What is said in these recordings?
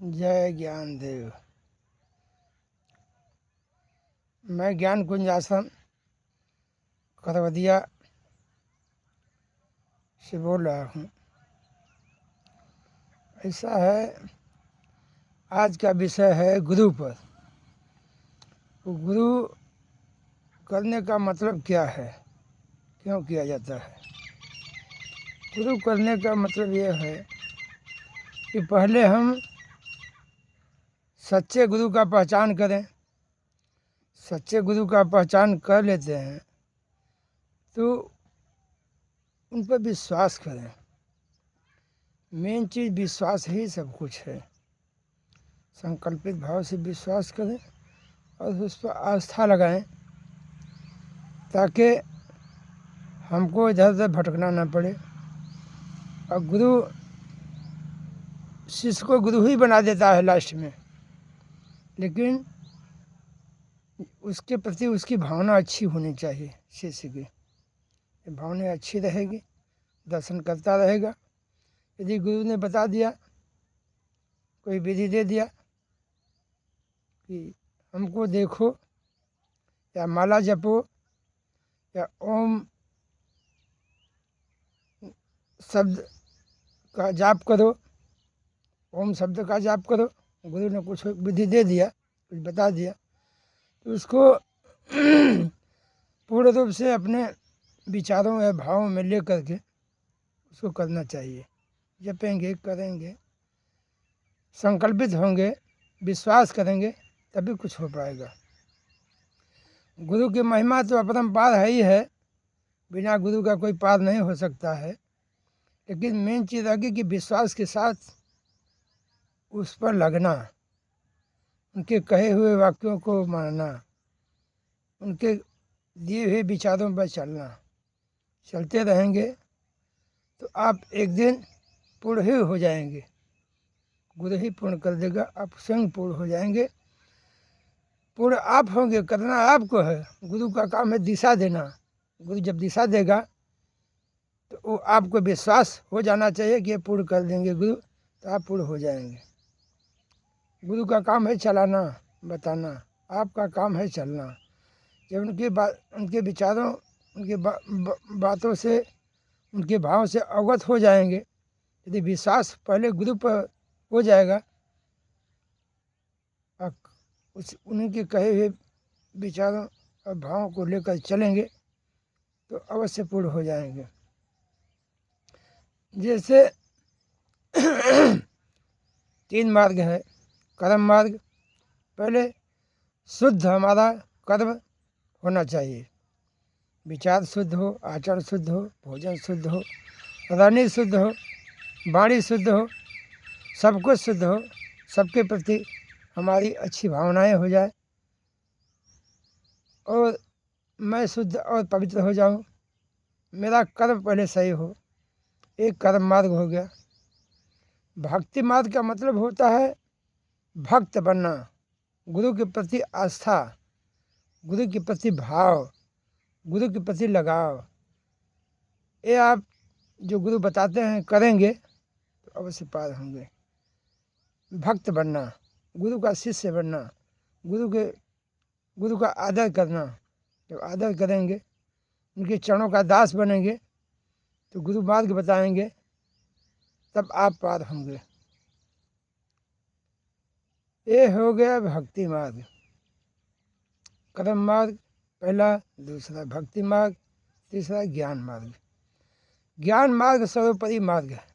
जय ज्ञान देव। मैं ज्ञान कुंज आश्रम करवदिया से बोल रहा हूँ। ऐसा है, आज का विषय है गुरु पर। तो गुरु करने का मतलब क्या है, क्यों किया जाता है? गुरु करने का मतलब यह है कि पहले हम सच्चे गुरु का पहचान करें। सच्चे गुरु का पहचान कर लेते हैं तो उन पर विश्वास करें। मेन चीज़ विश्वास ही सब कुछ है। संकल्पित भाव से विश्वास करें और उस पर आस्था लगाएं ताकि हमको इधर उधर भटकना ना पड़े। और गुरु शिष्य को गुरु ही बना देता है लास्ट में, लेकिन उसके प्रति उसकी भावना अच्छी होनी चाहिए। शिष्य की भावना अच्छी रहेगी, दर्शन करता रहेगा। यदि गुरु ने बता दिया, कोई विधि दे दिया कि हमको देखो या माला जपो या ओम शब्द का जाप करो, ओम शब्द का जाप करो, गुरु ने कुछ विधि दे दिया, कुछ बता दिया, तो उसको पूर्ण रूप से अपने विचारों या भावों में ले करके उसको करना चाहिए। जपेंगे, करेंगे, संकल्पित होंगे, विश्वास करेंगे, तभी कुछ हो पाएगा। गुरु की महिमा तो अपरंपार है ही है, बिना गुरु का कोई पार नहीं हो सकता है। लेकिन मेन चीज़ है कि विश्वास के साथ उस पर लगना, उनके कहे हुए वाक्यों को मानना, उनके दिए हुए विचारों पर चलना। चलते रहेंगे तो आप एक दिन पूर्ण ही हो जाएंगे। गुरु ही पूर्ण कर देगा, आप स्वयं पूर्ण हो जाएंगे। पूर्ण आप होंगे, करना आपको है। गुरु का काम है दिशा देना। गुरु जब दिशा देगा तो वो आपको विश्वास हो जाना चाहिए कि ये पूर्ण कर देंगे गुरु, तो आप पूर्ण हो जाएंगे। गुरु का काम है चलाना, बताना, आपका काम है चलना। जब उनके विचारों, उनके बातों से, उनके भाव से अवगत हो जाएंगे, यदि विश्वास पहले गुरु पर हो जाएगा और उनके कहे हुए विचारों और भावों को लेकर चलेंगे तो अवश्य पूर्ण हो जाएंगे। जैसे 3 मार्ग है। कर्म मार्ग, पहले शुद्ध हमारा कर्म होना चाहिए। विचार शुद्ध हो, आचरण शुद्ध हो, भोजन शुद्ध हो, रहनी शुद्ध हो, वाणी शुद्ध हो, सब कुछ शुद्ध हो, सबके प्रति हमारी अच्छी भावनाएं हो जाए और मैं शुद्ध और पवित्र हो जाऊं। मेरा कर्म पहले सही हो। एक कर्म मार्ग हो गया। भक्ति मार्ग का मतलब होता है भक्त बनना, गुरु के प्रति आस्था, गुरु के प्रति भाव, गुरु के प्रति लगाव। ये आप जो गुरु बताते हैं करेंगे तो अवश्य पार होंगे। भक्त बनना, गुरु का शिष्य बनना, गुरु का आदर करना। जब आदर करेंगे, उनके चरणों का दास बनेंगे, तो गुरु मार्ग बताएंगे, तब आप पार होंगे। ये हो गया भक्ति मार्ग। कर्म मार्ग पहला, दूसरा भक्ति मार्ग, तीसरा ज्ञान मार्ग। ज्ञान मार्ग सर्वोपरि मार्ग है।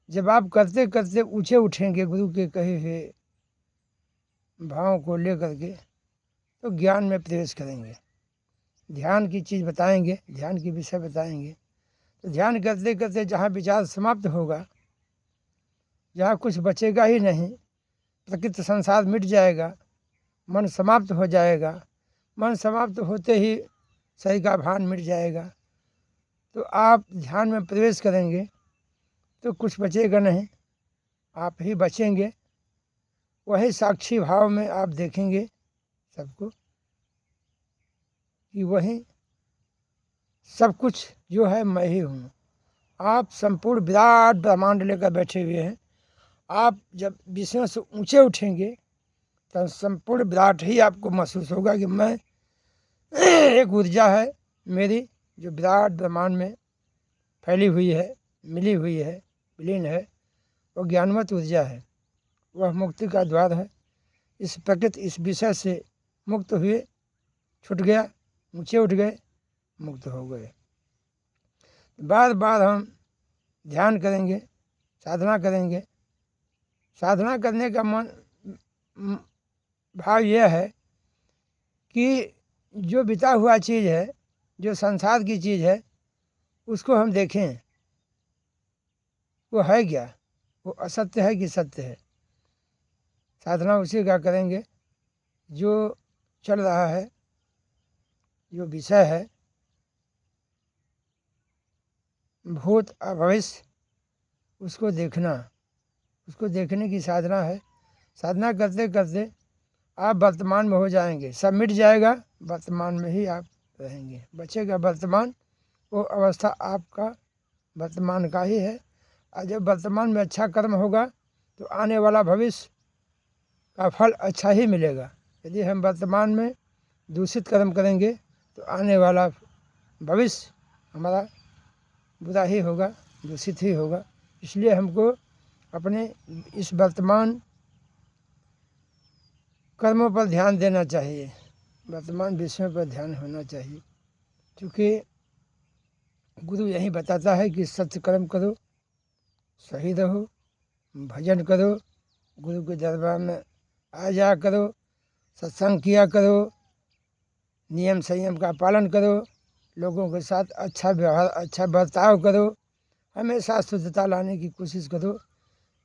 जब आप करते करते ऊंचे उठेंगे गुरु के कहे हुए भावों को लेकर के, तो ज्ञान में प्रवेश करेंगे। ध्यान की चीज़ बताएंगे, ध्यान की विषय बताएंगे। तो ध्यान करते करते जहाँ विचार समाप्त होगा, जहाँ कुछ बचेगा ही नहीं, प्रकृति संसार मिट जाएगा, मन समाप्त हो जाएगा। मन समाप्त होते ही शरीर का भान मिट जाएगा। तो आप ध्यान में प्रवेश करेंगे तो कुछ बचेगा नहीं, आप ही बचेंगे। वही साक्षी भाव में आप देखेंगे सबको कि वही सब कुछ जो है मैं ही हूँ। आप संपूर्ण विराट ब्रह्मांड लेकर बैठे हुए हैं आप जब विषयों से ऊंचे उठेंगे तो संपूर्ण विराट ही आपको महसूस होगा कि मैं एक ऊर्जा है मेरी जो विराट ब्रह्मांड में फैली हुई है, मिली हुई है, विलीन है। वो ज्ञानवत ऊर्जा है, वह मुक्ति का द्वार है। इस प्रकृति इस विषय से मुक्त हुए, छूट गया, ऊंचे उठ गए, मुक्त हो गए। बार बार हम ध्यान करेंगे, साधना करेंगे। साधना करने का भाव यह है कि जो बिता हुआ चीज़ है, जो संसार की चीज़ है, उसको हम देखें वो है क्या, वो असत्य है कि सत्य है। साधना उसी का करेंगे जो चल रहा है, जो विषय है, भूत और भविष्य, उसको देखना, उसको देखने की साधना है। साधना करते करते आप वर्तमान में हो जाएंगे, सब मिट जाएगा, वर्तमान में ही आप रहेंगे। बचेगा वर्तमान, वो अवस्था आपका वर्तमान का ही है। और जब वर्तमान में अच्छा कर्म होगा तो आने वाला भविष्य का फल अच्छा ही मिलेगा। यदि हम वर्तमान में दूषित कर्म करेंगे तो आने वाला भविष्य हमारा बुरा ही होगा, दूषित ही होगा। इसलिए हमको अपने इस वर्तमान कर्मों पर ध्यान देना चाहिए, वर्तमान विषयों पर ध्यान होना चाहिए। क्योंकि गुरु यही बताता है कि सत्य कर्म करो, सही रहो, भजन करो, गुरु के दरबार में आ जा करो, सत्संग किया करो, नियम संयम का पालन करो, लोगों के साथ अच्छा व्यवहार, अच्छा बर्ताव करो, हमेशा शुद्धता लाने की कोशिश करो।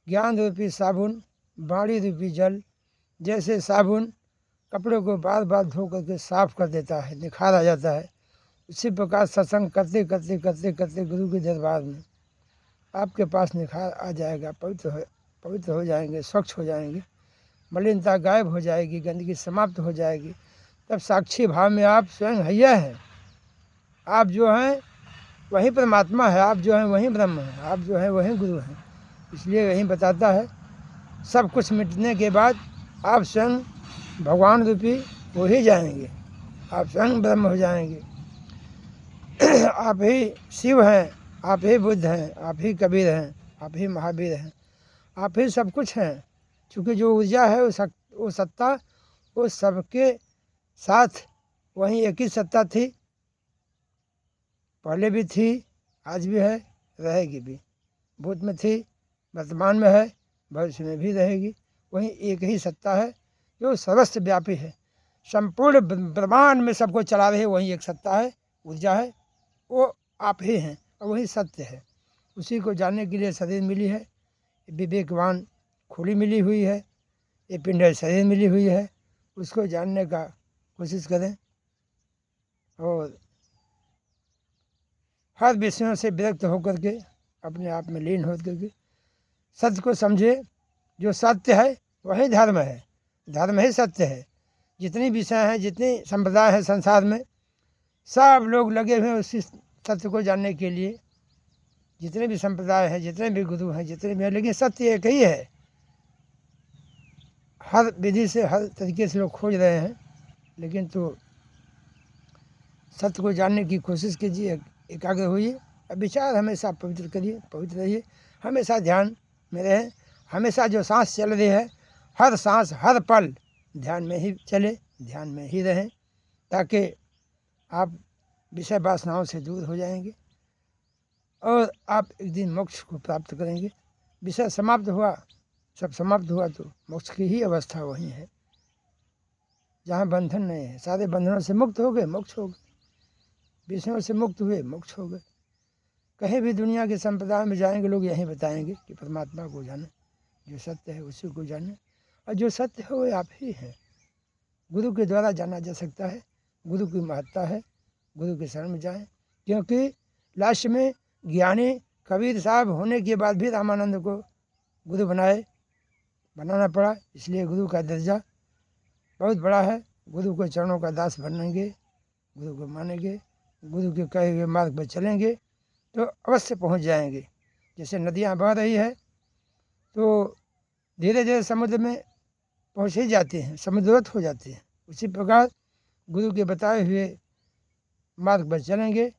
ज्ञान रूपी साबुन, वाणी रूपी जल, जैसे साबुन कपड़ों को बार बार धो करके साफ कर देता है, निखार आ जाता है, उसी प्रकार सत्संग करते करते करते करते गुरु के दरबार में आपके पास निखार आ जाएगा, पवित्र हो जाएंगे, स्वच्छ हो जाएंगे, मलिनता गायब हो जाएगी, गंदगी समाप्त हो जाएगी। तब साक्षी भाव में आप स्वयं हैया हैं। आप जो हैं वही परमात्मा है, आप जो हैं वही ब्रह्म है, आप जो हैं वही गुरु हैं। इसलिए यही बताता है सब कुछ मिटने के बाद आप स्वयं भगवान रूपी हो ही जाएंगे, आप स्वयं ब्रह्म हो जाएंगे। आप ही शिव हैं, आप ही बुद्ध हैं, आप ही कबीर हैं, आप ही महावीर हैं, आप ही सब कुछ हैं। क्योंकि जो ऊर्जा है वो सत्ता वो सबके साथ वहीं एक ही सत्ता थी, पहले भी थी, आज भी है, रहेगी भी। भूत में थी, वर्तमान में है, भविष्य में भी रहेगी। वहीं एक ही सत्ता है जो सर्वस्व व्यापी है, संपूर्ण ब्रह्मांड में सबको चला रही है। वही एक सत्ता है, ऊर्जा है, वो आप ही हैं और वही सत्य है। उसी को जानने के लिए शरीर मिली है, विवेकवान खोली मिली हुई है, ये पिंडल शरीर मिली हुई है। उसको जानने का कोशिश करें और हर विषयों से विरक्त होकर के अपने आप में लीन होकर के सत्य को समझे। जो सत्य है वही धर्म है, धर्म ही सत्य है। जितनी विषय हैं, जितनी संप्रदाय है संसार में, सब लोग लगे हुए हैं उसी सत्य को जानने के लिए। जितने भी संप्रदाय हैं, जितने भी गुरु हैं, जितने भी हैं, लेकिन सत्य एक ही है। हर विधि से, हर तरीके से लोग खोज रहे हैं, लेकिन तो सत्य को जानने की कोशिश कीजिए, एकाग्र होइए, विचार हमेशा पवित्र करिए, पवित्र रहिए, हमेशा ध्यान में रहें। हमेशा जो सांस चल रही है, हर सांस हर पल ध्यान में ही चले, ध्यान में ही रहें, ताकि आप विषय वासनाओं से दूर हो जाएंगे और आप एक दिन मोक्ष को प्राप्त करेंगे। विषय समाप्त हुआ, सब समाप्त हुआ तो मोक्ष की ही अवस्था वही है जहाँ बंधन नहीं है। सारे बंधनों से मुक्त हो गए, मोक्ष हो गए, विषयों से मुक्त हुए, मोक्ष हो गए। कहीं भी दुनिया के संप्रदाय में जाएंगे लोग यही बताएंगे कि परमात्मा को जाने, जो सत्य है उसी को जाने, और जो सत्य है वो आप ही है। गुरु के द्वारा जाना जा सकता है, गुरु की महत्ता है, गुरु के शरण में जाएं। क्योंकि लास्ट में ज्ञानी कबीर साहब होने के बाद भी रामानंद को गुरु बनाना पड़ा। इसलिए गुरु का दर्जा बहुत बड़ा है। गुरु के चरणों का दास बनेंगे, गुरु को मानेंगे, गुरु के कहे हुए मार्ग पर चलेंगे तो अवश्य पहुंच जाएंगे। जैसे नदियां बह रही है तो धीरे धीरे समुद्र में पहुँच ही जाते हैं, समुद्रवत हो जाते हैं। उसी प्रकार गुरु के बताए हुए मार्ग पर चलेंगे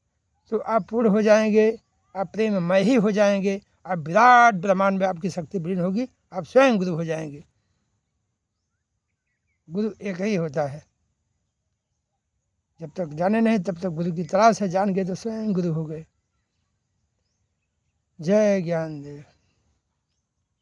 तो आप पूर्ण हो जाएंगे, आप प्रेममय ही हो जाएंगे, आप विराट ब्रह्मांड में आपकी शक्ति विलीन होगी, आप स्वयं गुरु हो जाएंगे। गुरु एक ही होता है। जब तक जाने नहीं तब तक गुरु की तलाश है, जान गए तो स्वयं गुरु हो गए। जय ज्ञानदेव।